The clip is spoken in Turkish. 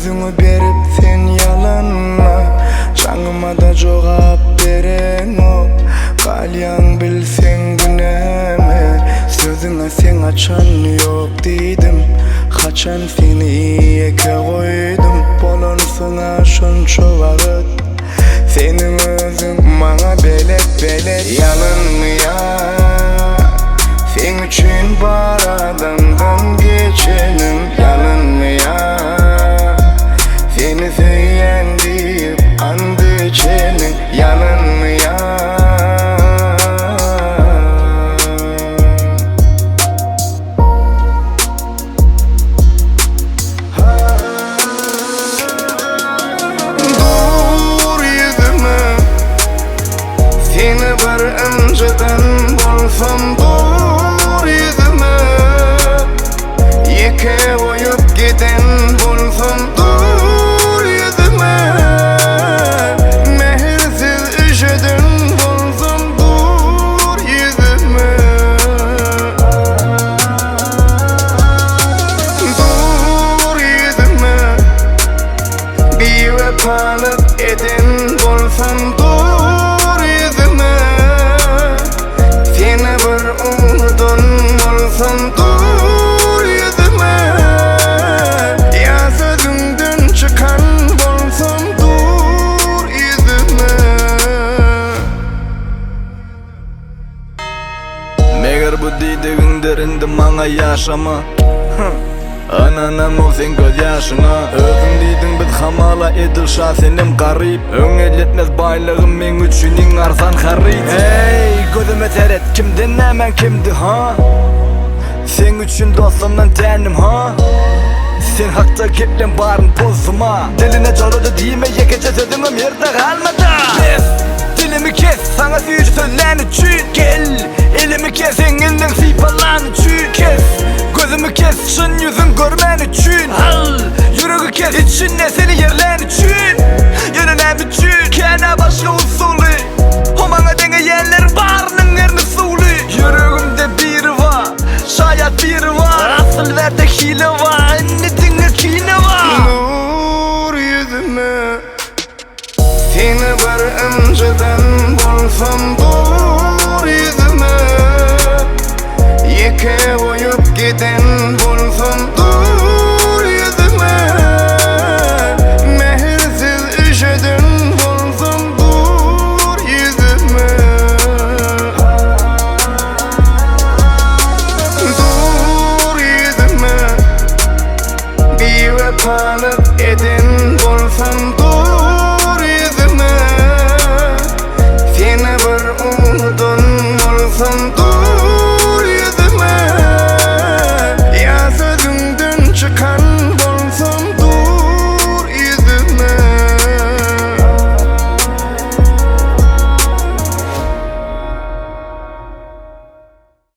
Sözünü berip sen yalanma, canıma da cevap beren o. Kalyan bilsen güneme, sözüne sen açan yok dedim. Kaçan seni eke koydum, bolonsuna şunçu vakit. Senin özün bana belet yalın ya. Sen üçün baradandan geçenim yalın ya. Seni söyleyen deyip andı içenin yalın ya. Dur yüzüme, seni bir önceden bulsam dur yüzüme. Yeke oyup giden bulsam dur yüzüme. Mehirsiz üşüdün bulsam dur yüzüme. Dur yüzüme, bir vefalık eden bulsam dur yüzüme. Seni bir umudun bulsam dur yüzüme. Ya sözünden çıkan bulsam dur yüzüme. Meğer bu dediğin derinde bana yaşama. Ananam o sen göz yaşına. Özün deydin biz hamala edilşa senim garip. Öngel baylığım men üçünün arzan harip. Hey gözüme seret, kimden hemen kimdi ha? Sen üçün dostumdan tenim ha? Sen hakta keplen barın pozuma. Diline çorada diyeme yekece sözümüm yerde kalmadı. Kes, dilimi kes, sana suyucu söylen üçün. Gel, elimi kes, enginden sipalan üçün. Kes, gözümü kes, şın yüzün görmen üçün. Al, yüreği kes, içinde seni yerlen üçün. Yönünem üçün, kena başka usulü. O bana denge yerler barının yerini sulu. Yüreğimde biri var, şayet biri var. Asıl verde hile var.